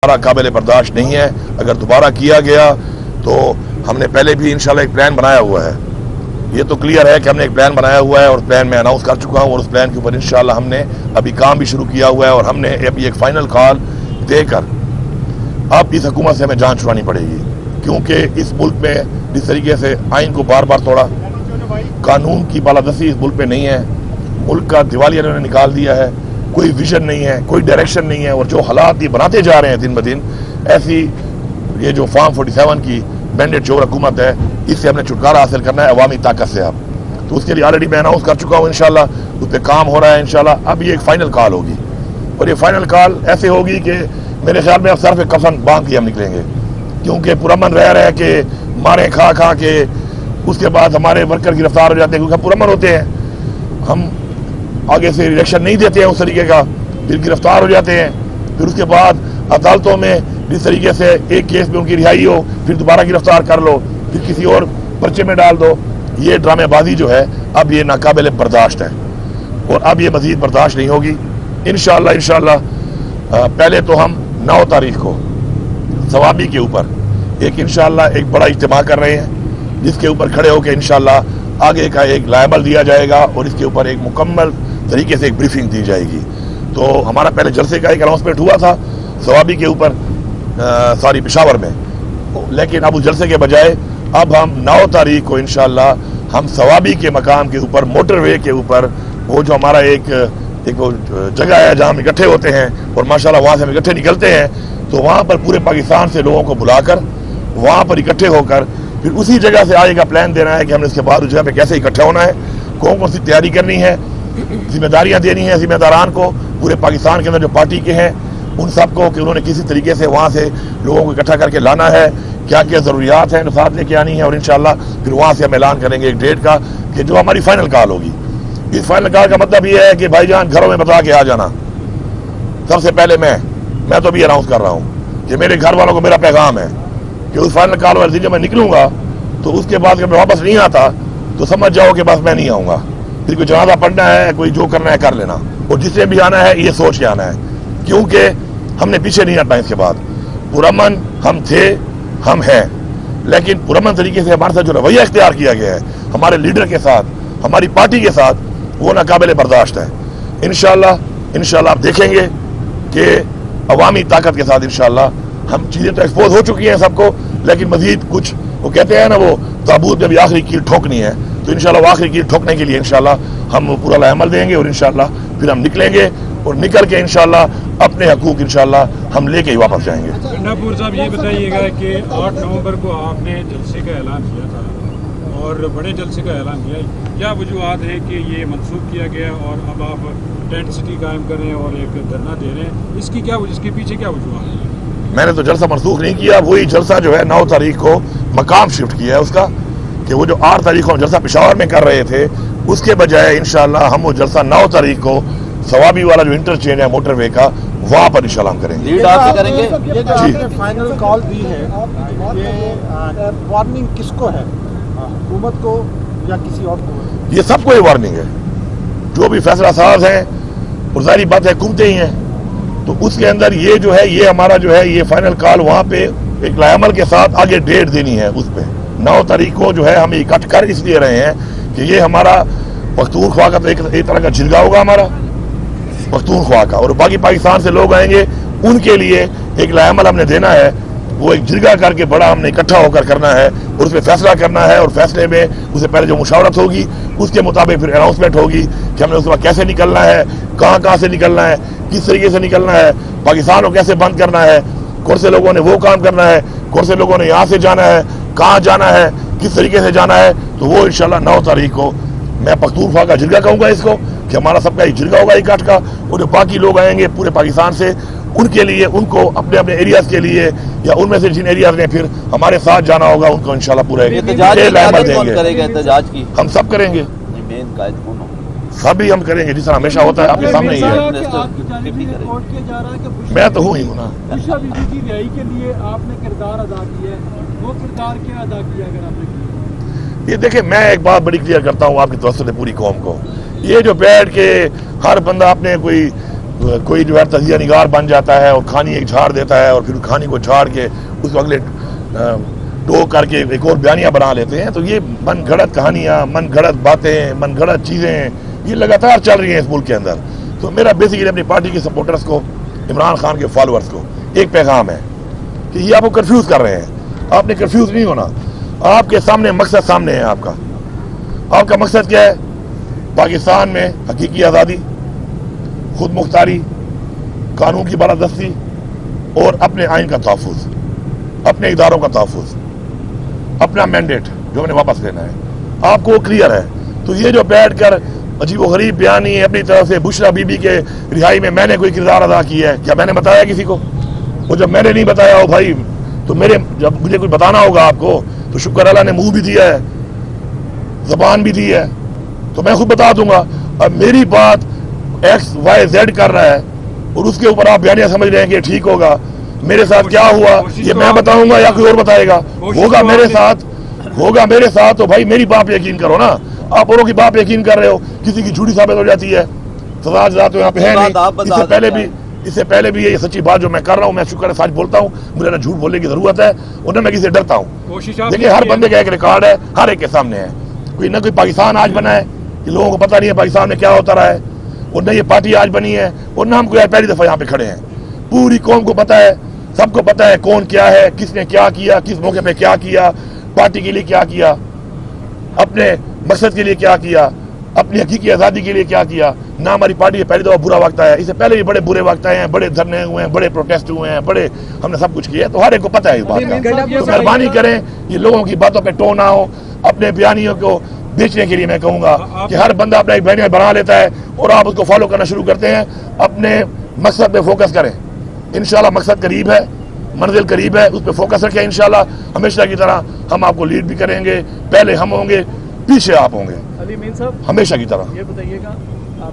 हमारा काबिल बर्दाश्त नहीं है। अगर दोबारा किया गया तो हमने पहले भी इंशाल्लाह एक प्लान बनाया हुआ है। ये तो क्लियर है कि हमने एक प्लान बनाया हुआ है और प्लान मैं अनाउंस कर चुका हूँ और उस प्लान के ऊपर इंशाल्लाह हमने अभी काम भी शुरू किया हुआ है और हमने अभी एक फाइनल कॉल देकर अब इस हुकूमत से हमें जान छुड़ानी पड़ेगी, क्योंकि इस मुल्क में जिस तरीके से आइन को बार बार तोड़ा, कानून की बालादस्ती इस मुल्क में नहीं है, मुल्क का दिवालिया इन्होंने निकाल दिया है, कोई विजन नहीं है, कोई डायरेक्शन नहीं है और जो हालात ये बनाते जा रहे हैं दिन ब दिन, ऐसी ये जो फॉर्म 47 की मैंडेट जो हुकूमत है, इससे हमने छुटकारा हासिल करना है अवामी ताकत से। अब तो उसके लिए ऑलरेडी मैं अनाउंस कर चुका हूँ, इंशाल्लाह उस पर काम हो रहा है। इंशाल्लाह अब ये एक फाइनल कॉल होगी और ये फाइनल कॉल ऐसे होगी कि मेरे ख्याल में अब सर पे कफन बांध के हम निकलेंगे, क्योंकि पुरअमन रह के मारे खा के उसके बाद हमारे वर्कर गिरफ्तार हो जाते हैं, क्योंकि पुरअमन होते हैं, हम आगे से रिएक्शन नहीं देते हैं उस तरीके का, फिर गिरफ्तार हो जाते हैं, फिर उसके बाद अदालतों में जिस तरीके से एक केस में उनकी रिहाई हो फिर दोबारा गिरफ्तार कर लो, फिर किसी और पर्चे में डाल दो। ये ड्रामेबाजी जो है अब ये नाकाबिल बर्दाश्त है और अब ये मजीद बर्दाश्त नहीं होगी। इंशाल्लाह पहले तो हम 9 तारीख को सवाबी के ऊपर इंशाल्लाह एक बड़ा इज्तिमा कर रहे हैं, जिसके ऊपर खड़े होकर इंशाल्लाह आगे का एक लायबल दिया जाएगा और इसके ऊपर एक मुकम्मल तरीके से एक ब्रीफिंग दी जाएगी। तो हमारा पहले जलसे का एक अनाउंसमेंट हुआ था सवाबी के ऊपर पेशावर में, लेकिन अब उस जलसे के बजाय अब हम 9 तारीख को इंशाल्लाह हम सवाबी के मकाम के ऊपर मोटरवे के ऊपर वो जो हमारा एक जगह है जहाँ हम इकट्ठे होते हैं और माशाल्लाह वहाँ से हम इकट्ठे निकलते हैं, तो वहाँ पर पूरे पाकिस्तान से लोगों को बुलाकर वहाँ पर इकट्ठे होकर फिर उसी जगह से आगे का प्लान देना है कि हमने इसके बाद उस जगह पे कैसे इकट्ठा होना है, कौन सी तैयारी करनी है, जिम्मेदारियाँ देनी है जिम्मेदारान को पूरे पाकिस्तान के अंदर जो पार्टी के हैं उन सबको, कि उन्होंने किसी तरीके से वहाँ से लोगों को इकट्ठा करके लाना है, क्या क्या ज़रूरियात हैं साथ लेके आनी है, और इंशाल्लाह फिर वहाँ से हम ऐलान करेंगे एक डेट का कि जो हमारी फाइनल कॉल होगी। इस फाइनल कॉल का मतलब ये है कि भाईजान घरों में बता के आ जाना। सबसे पहले मैं तो भी अनाउंस कर रहा हूँ कि मेरे घर वालों को मेरा पैगाम है कि उस फाइनल कॉल वाले दिन जब मैं निकलूंगा तो उसके बाद जब मैं वापस नहीं आता तो समझ जाओ कि बस मैं नहीं आऊँगा, फिर कोई जनाजा पढ़ना है, कोई जो करना है कर लेना, और जिससे भी आना है ये सोच के आना है, क्योंकि हमने पीछे नहीं हटना। इसके बाद पुरअमन हम थे, हम हैं, लेकिन पुरअमन तरीके से हमारे साथ जो रवैया इख्तियार किया गया है हमारे लीडर के साथ, हमारी पार्टी के साथ, वो नाकाबिल बर्दाश्त है। इंशाल्लाह आप देखेंगे कि अवामी ताकत के साथ इंशाल्लाह हम चीज़ें तो एक्सपोज हो चुकी हैं सबको, लेकिन मजीद कुछ वो कहते हैं ना वो ताबूत में भी आखिरी कील ठोकनी है, तो इंशाल्लाह वो आखिरी कील ठोकने के लिए इंशाल्लाह हम पूरा लाएमल देंगे और इंशाल्लाह फिर हम निकलेंगे और निकल के इंशाल्लाह अपने हकूक इंशाल्लाह हम लेके ही वापस जाएंगे। गंडापुर साहब ये बताइएगा कि 8 नवंबर को आपने जलसे का ऐलान किया था और बड़े जलसे का ऐलान किया, क्या वजूहत है कि ये मनसूख किया गया और अब आप टेंट सिटी कायम कर रहे हैं और एक धरना दे रहे हैं, इसके पीछे क्या वजूहत है? मैंने तो जलसा मनसूख नहीं किया, वही जलसा जो है 9 तारीख को मकाम शिफ्ट किया है उसका, कि वो जो 8 तारीख को हम जलसा पेशावर में कर रहे थे उसके बजाय इंशाल्लाह हम वो जलसा 9 तारीख को सवाबी वाला जो इंटरचेंज है मोटरवे का वहाँ पर इंशाल्लाह हम करेंगे। लीड आप करेंगे? ये जो आपने फाइनल कॉल दी है, ये वार्निंग किसको है, हुकूमत को या किसी और को? ये सबको ये वार्निंग है, जो भी फैसला साज है और सारी बात है हुकूमतें ही हैं, तो उसके अंदर ये जो है ये हमारा जो है ये फाइनल कॉल वहाँ पे एक लायमल के साथ आगे डेट देनी है। उस पर 9 तारीख को जो है हम इकट्ठ कर इसलिए रहे हैं कि ये हमारा पख्तूनख्वा का तो एक तरह का जिरगा होगा हमारा पख्तूनख्वा का, और बाकी पाकिस्तान से लोग आएंगे उनके लिए एक लायमल हमने देना है, वो एक जिरगा करके बड़ा हमने इकट्ठा होकर करना है और उस पर फैसला करना है, और फैसले में उससे पहले जो मुशावरत होगी उसके मुताबिक फिर अनाउंसमेंट होगी कि हमने उसके बाद कैसे निकलना है, कहाँ से निकलना है, किस तरीके से निकलना है, पाकिस्तान को कैसे बंद करना है, कौन से लोगों ने वो काम करना है, कौन से लोगों ने यहाँ से जाना है, कहाँ जाना है, किस तरीके से जाना है। तो वो इंशाल्लाह 9 तारीख को मैं पख्तूनख्वा का जिरगा कहूँगा इसको, कि हमारा सबका एक जिरगा होगा इकट्ठ का, और जो बाकी लोग आएंगे पूरे पाकिस्तान से उनके लिए, उनको अपने अपने एरियाज के लिए या उनमें से जिन एरियाज में फिर हमारे साथ जाना होगा उनको इंशाल्लाह पूरा देंगे। हम सब करेंगे, सभी हम करेंगे जिस तरह हमेशा होता है आपके सामने ही है। मैं तो हूँ ही हूँ ना। ये देखिए मैं एक बात बड़ी क्लियर करता हूँ आपकी तवज्जो से पूरी कौम को, ये जो बैठ के हर बंदा अपने कोई कोई जो है तजिया निगार बन जाता है और कहानी एक झाड़ देता है और फिर कहानी को झाड़ के उसको अगले टो करके एक और बयानियाँ बना लेते हैं। तो ये मन घड़त कहानियाँ, मन घड़त बातें, मन घड़त चीज़ें ये लगातार चल रही हैं इस मुल्क के अंदर। तो मेरा बेसिकली अपनी पार्टी के सपोर्टर्स को, इमरान खान के फॉलोअर्स को एक पैगाम है कि ये आपको कंफ्यूज कर रहे हैं। आपने कंफ्यूज नहीं होना, आपके सामने मकसद सामने है। आपका मकसद क्या है? पाकिस्तान में हकीकी आज़ादी, खुद मुख्तारी, कानून की बालादस्ती और अपने आइन का तहफ़्फ़ुज़, अपने इदारों का तहफ़्फ़ुज़, अपना मैंडेट जो हमने वापस लेना है, आपको वो क्लियर है। तो ये जो बैठ कर अजीबोगरीब बयानी अपनी तरफ से बुशरा बीबी के रिहाई में मैंने कोई किरदार अदा किया है, क्या मैंने बताया किसी को? वो जब मैंने नहीं बताया हो भाई, तो जब मुझे कुछ बताना होगा आपको तो शुक्र अल्लाह ने मुंह भी दिया है, ज़बान भी दी है, तो मैं खुद बता दूंगा। अब मेरी बात XYZ कर रहा है और उसके ऊपर आप बयानियां समझ रहे हैं कि ठीक होगा। मेरे साथ क्या हुआ ये मैं बताऊंगा या कोई और बताएगा? होगा मेरे साथ तो भाई मेरी बात पे यकीन करो ना। आप औरों की बात पे यकीन कर रहे हो, किसी की झूठी साबित हो जाती है। सजा तो यहाँ पे है नहीं। इससे पहले भी ये सच्ची बात जो मैं कर रहा हूँ, मैं शुक्र है सच बोलता हूँ, मुझे ना झूठ बोलने की जरूरत है और ना मैं किसी से डरता हूँ। देखिए हर बंदे का एक रिकॉर्ड है, हर एक के सामने है। कोई ना कोई पाकिस्तान आज बना है कि लोगों को पता नहीं है पाकिस्तान में क्या होता रहा है, और न ये पार्टी आज बनी है और न हम कोई पहली दफा यहाँ पे खड़े हैं। पूरी कौम को पता है, सबको पता है कौन क्या है, किसने क्या किया, किस मौके पे क्या किया, पार्टी के लिए क्या किया, अपने मकसद के लिए क्या किया, अपनी हकीकी आज़ादी के लिए क्या किया। ना हमारी पार्टी पहली दफा बुरा वक्त आया, इससे पहले भी बड़े बुरे वक्त आए हैं, बड़े धरने हुए हैं, बड़े प्रोटेस्ट हुए हैं, बड़े हमने सब कुछ किया, तो हर एक को पता है इस बात का। तो मेहरबानी करें ये लोगों की बातों पे टो ना हो। अपने बयानियों को बेचने के लिए मैं कहूंगा कि हर बंदा अपना एक बयानिया बना लेता है और आप उसको फॉलो करना शुरू करते हैं। अपने मकसद पे फोकस करें, इंशाल्लाह मकसद करीब है, मंजिल करीब है, उस पर फोकस रखें। इंशाल्लाह हमेशा की तरह हम आपको लीड भी करेंगे, पहले हम होंगे, पीछे आप होंगे, अली मीन साहब हमेशा की तरह। ये बताइएगा,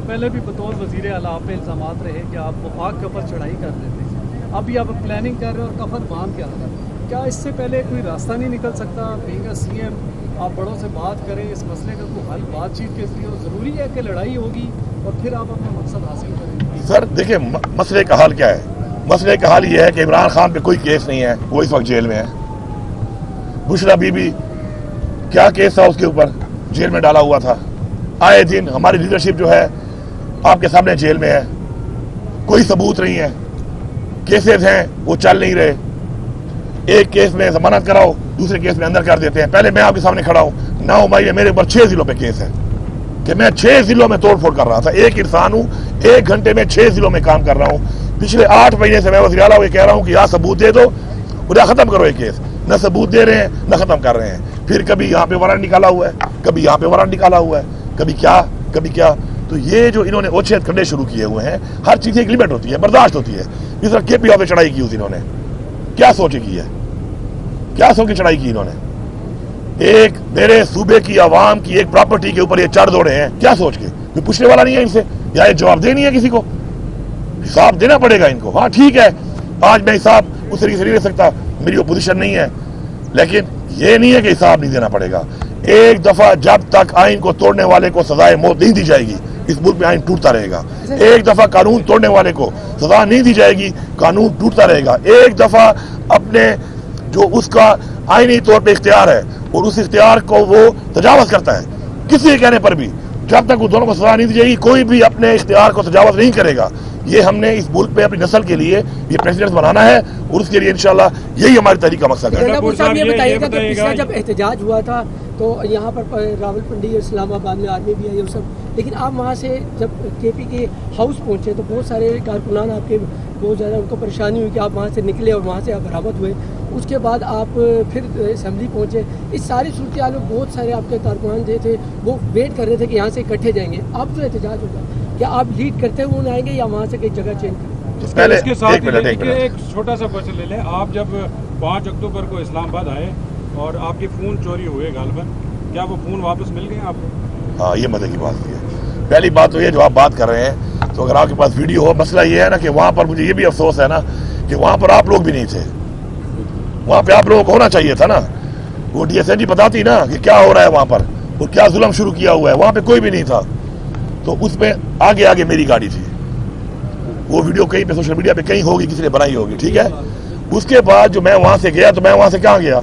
पहले भी बतौर वज़ीर आला आप पे इल्ज़ामात रहे कि आप वफाक के ऊपर चढ़ाई कर रहे थे, अभी आप प्लानिंग कर रहे हो और कफन बांध के आ रहे हैं। क्या इससे पहले कोई रास्ता नहीं निकल सकता? बीइंग अ CM आप बड़ों से बात करें, इस मसले का कोई हल बातचीत के लिए हो। ज़रूरी है कि लड़ाई होगी और फिर आप अपना मकसद हासिल करेंगे? सर देखिए मसले का हल क्या है? मसले का हल ये है कि इमरान खान पे कोई केस नहीं है, वो इस वक्त जेल में है। बुशरा बीबी क्या केस था उसके ऊपर, जेल में डाला हुआ था। आए दिन हमारी लीडरशिप जो है आपके सामने जेल में है, कोई सबूत नहीं है, केसेस हैं वो चल नहीं रहे। एक केस में जमानत कराओ, दूसरे केस में अंदर कर देते हैं। पहले मैं आपके सामने खड़ा हूँ, 9 मई में मेरे ऊपर 6 जिलों पे केस है कि मैं 6 जिलों में तोड़फोड़ कर रहा था। एक इंसान हूँ, 1 घंटे में 6 जिलों में काम कर रहा हूँ। पिछले 8 महीने से मैं वज़ीर आला ये कह रहा हूँ कि या सबूत दे दो या खत्म करो ये केस। न सबूत दे रहे हैं न खत्म कर रहे हैं। फिर कभी यहाँ पे वारंट निकाला हुआ है, कभी यहाँ पे वारंट निकाला हुआ है, कभी क्या। तो ये जो इन्होंने ओछेद करने शुरू किए हुए हैं, हर चीज एक लिमिट होती है, बर्दाश्त होती है। इस तरह KP पे चढ़ाई की उस इन्होंने, क्या सोच की है, क्या सोच के चढ़ाई की इन्होंने? एक मेरे सूबे की आवाम की एक प्रॉपर्टी के ऊपर ये चढ़ दौड़े हैं, क्या सोच के? कोई पूछने वाला नहीं है इनसे, या ये जवाब देनी है किसी को, हिसाब देना पड़ेगा इनको। हाँ ठीक है, आज मैं हिसाब उस तरीके से नहीं दे सकता, मेरी ओपोजिशन नहीं है, लेकिन ये नहीं है कि हिसाब नहीं देना पड़ेगा। एक दफा जब तक आइन को तोड़ने वाले को सजाए मौत नहीं दी जाएगी, इस मुल्क में आइन टूटता रहेगा। एक दफा कानून तोड़ने वाले को सजा नहीं दी जाएगी, कानून टूटता रहेगा। एक दफा अपने जो उसका आईनी तौर पे इख्तियार है और उस इख्तियार को वो तजावज करता है, किसी के कहने पर भी, जब तक वो दोनों को सजा नहीं दी जाएगी, कोई भी अपने इख्तियार को तजावज नहीं करेगा। ये हमने इस मुल्क पे अपनी नस्ल के लिए ये प्रेसिडेंट बनाना है और उसके लिए इंशाल्लाह यही हमारी तरीका मकसद है। ये बताइएगा कि पिछला जब एहतजाज हुआ था तो यहाँ पर रावलपिंडी और इस्लामाबाद में आर्मी भी आई और सब, लेकिन आप वहाँ से जब KP के हाउस पहुँचे तो बहुत सारे कारकुनान आपके बहुत ज़्यादा उनको परेशानी हुई कि आप वहाँ से निकले और वहाँ से आप बरामद हुए। उसके बाद आप फिर असेंबली पहुँचे। इस सारी सूरत हाल में बहुत सारे आपके कारकुनान जो थे वो वेट कर रहे थे कि यहाँ से इकट्ठे जाएंगे। अब जो एहतजाज होगा, क्या आप लीड करते हुए आएंगे या वहाँ से कई जगह चेंज करेंगे? पहले इसके साथ एक छोटा सा क्वेश्चन ले लें। आप जब 5 अक्टूबर को इस्लामाबाद आए और आपके फ़ोन चोरी हुए गालबन, क्या वो फ़ोन वापस मिल गए आपको? हाँ, ये मजे की बात है। पहली बात तो ये जो आप बात कर रहे हैं, तो अगर आपके पास वीडियो हो, मसला ये है ना कि वहाँ पर मुझे ये भी अफसोस है ना कि वहाँ पर आप लोग भी नहीं थे। वहाँ पे आप लोगों को होना चाहिए था ना, वो DSNG बताती ना कि क्या हो रहा है वहाँ पर और क्या जुल्म शुरू किया हुआ है। वहाँ पे कोई भी नहीं था, तो उसमें आगे मेरी गाड़ी थी। वो वीडियो कहीं पे सोशल मीडिया पे कहीं होगी, किसी ने बनाई होगी, ठीक है। उसके बाद जो मैं वहां से गया, तो मैं वहां से कहाँ गया,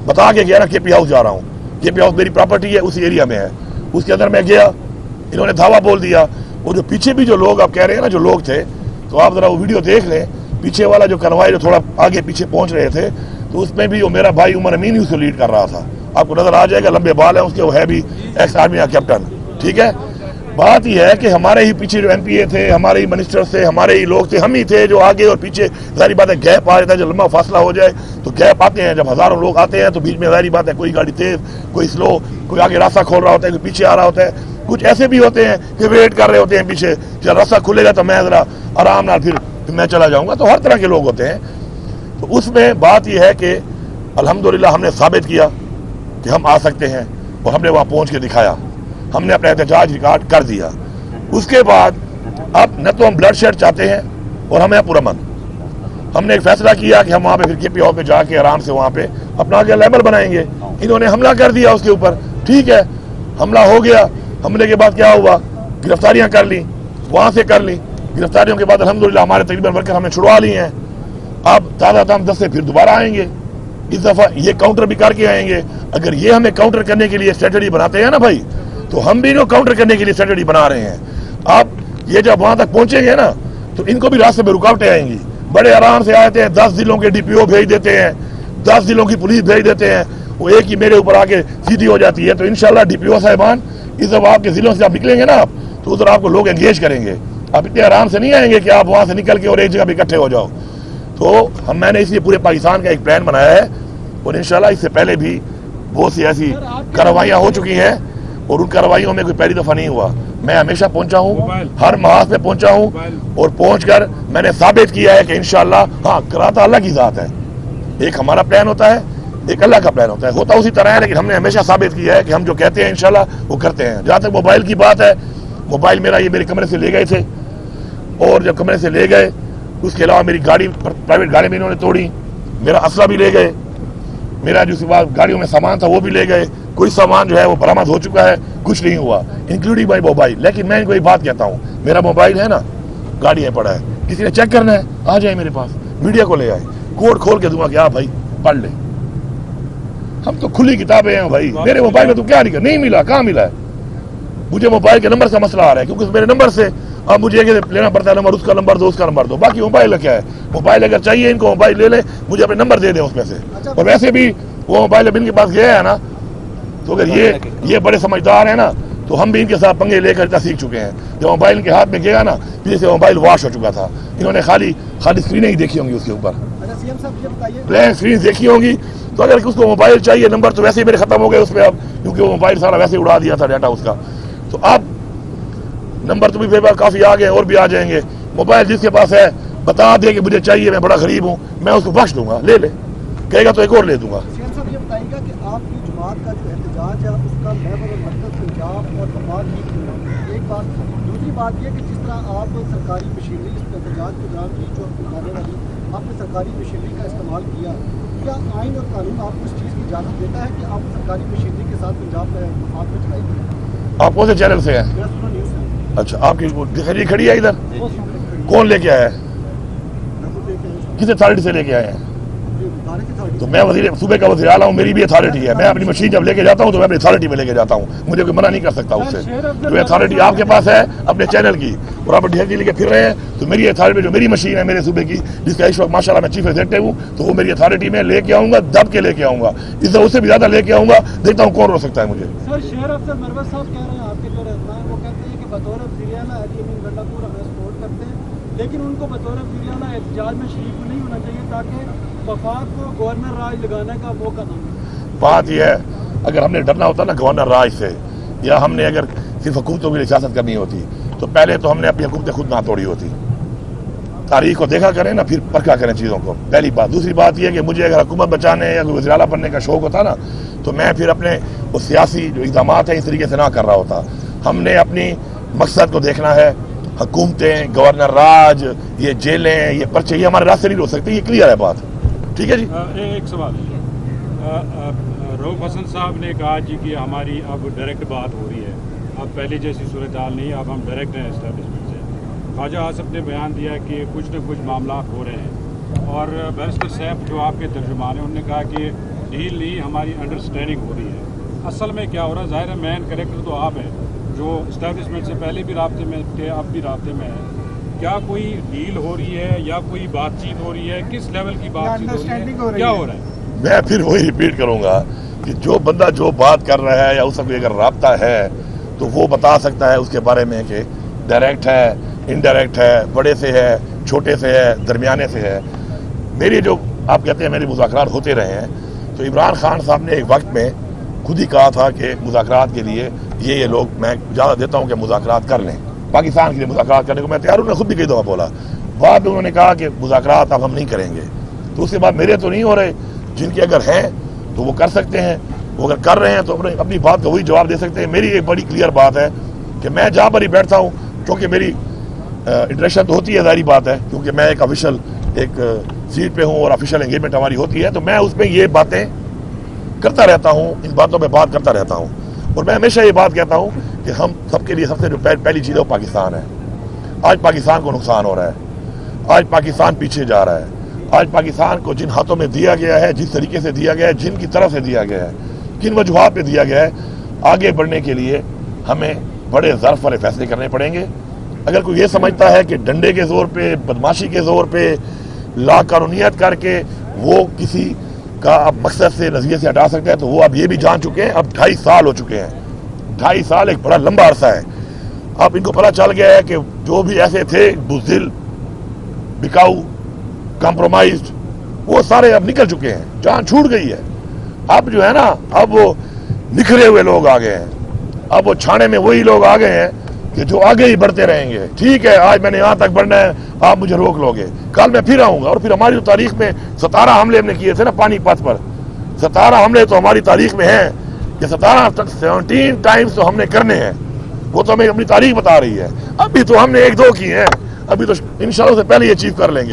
बता के गया ना केपी हाउस जा रहा हूँ। केपी हाउस मेरी प्रॉपर्टी है, उसी एरिया में है। उसके अंदर मैं गया, इन्होंने धावा बोल दिया। वो जो पीछे भी जो लोग आप कह रहे हैं ना, जो लोग थे, तो आप जरा वो वीडियो देख लें। पीछे वाला जो कन्वाई जो थोड़ा आगे पीछे पहुंच रहे थे, तो उसमें भी वो मेरा भाई उमर अमीन उसको लीड कर रहा था। आपको नजर आ जाएगा, लंबे बाल है उसके, वो है भी एक्स आर्मी का कैप्टन, ठीक है। बात यह है कि हमारे ही पीछे जो एमपीए थे, हमारे ही मिनिस्टर थे, हमारे ही लोग थे, हम ही थे जो आगे और पीछे। जाहिर बात है गैप आ जाता है, जब लंबा फासला हो जाए तो गैप आते हैं। जब हजारों लोग आते हैं तो बीच में जाहिर बात है कोई गाड़ी तेज, कोई स्लो, कोई आगे रास्ता खोल रहा होता है, कोई पीछे आ रहा होता है। कुछ ऐसे भी होते हैं कि वेट कर रहे होते हैं पीछे, जब रास्ता खुलेगा तो मैं जरा आराम नाल फिर मैं चला जाऊंगा। तो हर तरह के लोग होते हैं। तो उसमें बात यह है कि अल्हम्दुलिल्लाह हमने साबित किया कि हम आ सकते हैं, और हमने वहां पहुंच के दिखाया। हमने अपना एहतजाज रिकॉर्ड कर दिया। उसके बाद अब न तो हम ब्लड शेड चाहते हैं और हमें पुरअमन। हमने एक फैसला किया कि हम वहां पे फिर केपी हाउस पे जाके आराम से वहां पे अपना आगे लेवल बनाएंगे। इन्होंने हमला कर दिया उसके ऊपर, ठीक है, हमला हो गया। हमले के बाद क्या हुआ, गिरफ्तारियां कर ली, वहां से कर ली। गिरफ्तारियों के बाद अल्हम्दुलिल्लाह हमारे तकरीबन वर्कर हमने छुड़वा लिए हैं। अब ताज़ा ताम 10 से फिर दोबारा आएंगे। इस दफा ये काउंटर भी करके आएंगे। अगर ये हमें काउंटर करने के लिए स्ट्रेटजी बनाते हैं ना भाई, तो हम भी इनको काउंटर करने के लिए स्ट्रेटजी बना रहे हैं। अब ये जब वहां तक पहुंचेंगे ना, तो इनको भी रास्ते में रुकावटें आएंगी। बड़े आराम से आते हैं, 10 जिलों के डीपीओ भेज देते हैं, 10 जिलों की पुलिस भेज देते हैं, वो एक ही मेरे ऊपर आके सीधी हो जाती है। तो इंशाल्लाह डीपीओ साहिबान, इस जब आपके जिलों से आप निकलेंगे ना आप, तो उधर आपको लोग एंगेज करेंगे। आप इतने आराम से नहीं आएंगे कि आप वहां से निकल के और एक जगह पे इकट्ठे हो जाओ। तो मैंने इसलिए पूरे पाकिस्तान का एक प्लान बनाया है, और इंशाल्लाह इससे पहले भी बहुत सी ऐसी कार्रवाइयां हो चुकी हैं, और उन कार्रवाइयों में कोई पहली दफा नहीं हुआ। मैं हमेशा पहुंचा हूँ, हर महाज पे पहुंचा हूँ, और पहुंचकर मैंने साबित किया है कि इंशाल्लाह, हाँ, कराता अल्लाह की जात है। एक हमारा प्लान होता है, एक अल्लाह का प्लान होता है, होता उसी तरह है, लेकिन हमने हमेशा साबित किया है कि हम जो कहते हैं इंशाल्लाह वो करते हैं। जहां तक मोबाइल की बात है, मोबाइल मेरा ये मेरे कमरे से ले गए थे, और जब कमरे से ले गए, उसके अलावा मेरी गाड़ी, प्राइवेट गाड़ी में इन्होंने तोड़ी, मेरा असला भी ले गए, मेरा जो गाड़ियों में सामान था वो भी ले गए। कोई सामान जो है वो बरामद हो चुका है, कुछ नहीं हुआ, इंक्लूडिंग माई मोबाइल। लेकिन मैं इनको एक बात कहता हूँ, मेरा मोबाइल है ना गाड़ी में पड़ा है, किसी ने चेक करना है आ जाए मेरे पास, मीडिया को ले आए, कोड खोल के दूंगा कि आप भाई पढ़ ले। हम तो खुली किताबें हैं भाई। मेरे मोबाइल में तो क्या नहीं मिला, कहाँ मिला है? मुझे मोबाइल के नंबर का मसला आ रहा है, क्योंकि मेरे नंबर से अब मुझे लेना पड़ता है नंबर, उसका नंबर दो, उसका नंबर दो। बाकी मोबाइल क्या है, मोबाइल अगर चाहिए इनको मोबाइल ले ले, मुझे अपने नंबर दे दे उसमें से। और वैसे भी वो मोबाइल अब इनके पास गया है ना, तो अगर ये बड़े समझदार है ना, तो हम भी इनके साथ पंगे लेकर इतना सीख चुके हैं। जब मोबाइल इनके हाथ में गया ना, पीछे से मोबाइल वॉश हो चुका था। इन्होंने खाली स्क्रीनें ही देखी होंगी उसके ऊपर, ब्लैंक स्क्रीन देखी होंगी। तो अगर उसको मोबाइल चाहिए, नंबर तो वैसे ही मेरे खत्म हो गए उसमें अब, क्योंकि वो मोबाइल सारा वैसे ही उड़ा दिया था डाटा उसका। तो अब नंबर तो भी मेरे पास काफी आ गए, और भी आ जाएंगे। मोबाइल जिसके पास है बता दे कि मुझे चाहिए, मैं बड़ा गरीब हूँ, मैं उसको बख्श दूंगा, ले ले, कहेगा तो एक और ले दूंगा। ये बताइएगा कि आपकी जमात का जो एहतजाज है उसका लेवल और मकसद पंजाब और वफाक ही क्यों है? एक बात। दूसरी बात यह कि जिस तरह आप सरकारी मशीनरी इस एहतजाज के दौरान की जो दिखाने वाली आपने सरकारी मशीनरी का इस्तेमाल किया, क्या आइन और कानून आपको इस चीज़ की इजाज़त देता है कि आप सरकारी मशीनरी के साथ पंजाब में वफाक में चढ़ाई करें? आप कौन से चैनल से हैं? अच्छा, आपकी खड़ी खड़ी है इधर? कौन लेके आया है? किस अथॉरिटी से लेके आए हैं? तो मैं सूबे का वज़ीर आला हूँ, मेरी भी अथॉरिटी है। मैं अपनी मशीन जब लेके जाता हूँ तो मैं अपनी अथॉरिटी में लेके जाता हूँ, मुझे कोई मना नहीं कर सकता उससे। जो अथॉरिटी आपके पास है अपने चैनल की, और आप ढेर लेके फिर रहे हैं, तो मेरी अथॉरिटी जो मेरी मशीन है मेरे सूबे की, जिसका इस वक्त माशाल्लाह मैं चीफ एग्जीक्यूटिव हूँ, तो वो मेरी अथॉरिटी में लेके आऊँगा, दब के लेके आऊँगा, इससे उससे भी ज्यादा लेके आऊँगा। देखता हूँ कौन रोक सकता है मुझे। सर, शहर अफसर मरवत साहब कह रहे हैं, आपके जो रहनुमा हैं वो कहते हैं कि बतौर वज़ीर आला अली अमीन गंडापुर हमें सपोर्ट करते हैं, लेकिन उनको बतौर वज़ीर आला एहतजाज में शरीक नहीं होना चाहिए, ताकि वफाक को गवर्नर राज लगाने का मौका ना मिले। बात यह है, अगर हमने डरना होता ना गवर्नर राज से, या हमने अगर सिर्फ हुकूमतों की सियासत करनी होती, तो पहले तो हमने अपनी हुकूमतें खुद ना तोड़ी होती। तारीख को देखा करें ना, फिर परखा करें चीज़ों को, पहली बात। दूसरी बात यह कि मुझे अगर हुकूमत बचाने या वज़ीर आला बनने का शौक होता ना, तो मैं फिर अपने वो सियासी जो इक़दाम है इस तरीके से ना कर रहा होता। हमने अपनी मकसद को देखना है। हुकूमतें, गवर्नर राज, ये जेलें, ये पर्चे, ये हमारे रास्ते नहीं रोक सकते, ये क्लियर है बात। ठीक है जी। एक सवाल, रऊफ हसन साहब ने कहा जी कि हमारी अब डायरेक्ट बात हो रही है, अब पहले जैसी सूरत हाल नहीं, अब हम डायरेक्ट हैं एस्टेब्लिशमेंट से। ख्वाजा आसिफ ने बयान दिया कि कुछ न कुछ मामला हो रहे हैं, और बैरिस्टर साहब जो आपके तर्जुमान हैं उन्होंने कहा कि डील नहीं, हमारी अंडरस्टैंडिंग हो रही है। असल में क्या हो रहा है? ज़ाहिर है मैन कैरेक्टर तो आप हैं जो इस्टेब्लिशमेंट से पहले भी राब्ते में थे, अब भी राब्ते में है। क्या कोई डील हो रही है या कोई बातचीत हो रही है? किस लेवल की बातचीत हो रही है? क्या हो रहा है? मैं फिर वही रिपीट करूंगा कि जो बंदा जो बात कर रहा है या उसका कोई अगर राब्ता है तो वो बता सकता है उसके बारे में कि डायरेक्ट है, इनडायरेक्ट है, बड़े से है, छोटे से है, दरमियाने से है। मेरी जो आप कहते हैं मेरे मुज़ाकरात होते रहे हैं, तो इमरान खान साहब ने एक वक्त में खुद ही कहा था कि मुज़ाकरात के लिए ये लोग, मैं इजाज़त देता हूँ कि मुज़ाकरात कर लें, पाकिस्तान के लिए मुज़ाकरात करने को मैं तैयार हूँ। उन्होंने खुद भी कई दफ़ा बोला। बाद में उन्होंने कहा कि मुज़ाकरात अब हम नहीं करेंगे। तो उसके बाद मेरे तो नहीं हो रहे, जिनके अगर हैं तो वो कर सकते हैं, वो अगर कर रहे हैं तो अपनी बात का वही जवाब दे सकते हैं। मेरी एक बड़ी क्लियर बात है कि मैं जहाँ पर ही बैठता हूँ, क्योंकि मेरी इंटरेक्शन तो होती है, जारी बात है, क्योंकि मैं एक ऑफिशियल एक सीट पे हूँ और ऑफिशियल एंगेजमेंट हमारी होती है, तो मैं उसमें ये बातें करता रहता हूँ, इन बातों पे बात करता रहता हूँ। और मैं हमेशा ये बात कहता हूँ कि हम सबके लिए सबसे जो पहली चीज़ है वो पाकिस्तान है। आज पाकिस्तान को नुकसान हो रहा है, आज पाकिस्तान पीछे जा रहा है, आज पाकिस्तान को जिन हाथों में दिया गया है, जिस तरीके से दिया गया है, जिनकी तरफ से दिया गया है, किन वजूहात पे दिया गया है, आगे बढ़ने के लिए हमें बड़े ज़र्फ वाले फैसले करने पड़ेंगे। अगर कोई ये समझता है कि डंडे के ज़ोर पे, बदमाशी के ज़ोर पे, लाकानूनियत करके वो किसी का अब मकसद से, नज़रिए से हटा सकता है, तो वो अब ये भी जान चुके हैं। अब 2.5 साल हो चुके हैं। 2.5 साल एक बड़ा लंबा अरसा है। अब इनको पता चल गया है कि जो भी ऐसे थे बुज़दिल, बिकाऊ, कॉम्प्रोमाइज्ड, वो सारे अब निकल चुके हैं, जान छूट गई है। अब जो है ना, अब वो निखरे हुए लोग आ गए हैं। अब वो छाने में वही लोग आ गए हैं कि जो आगे ही बढ़ते रहेंगे। ठीक है, आज मैंने यहाँ तक बढ़ना है, आप मुझे रोक लोगे, कल मैं फिर आऊँगा। और फिर हमारी तारीख में 17 हमले हमने किए थे ना पानीपत पर, 17 हमले तो हमारी तारीख में हैं कि 17 टाइम्स तो हमने करने हैं। वो तो हमें अपनी तारीख बता रही है। अभी तो हमने 1-2 किए हैं, अभी तो इंशाल्लाह से पहले ये अचीव कर लेंगे।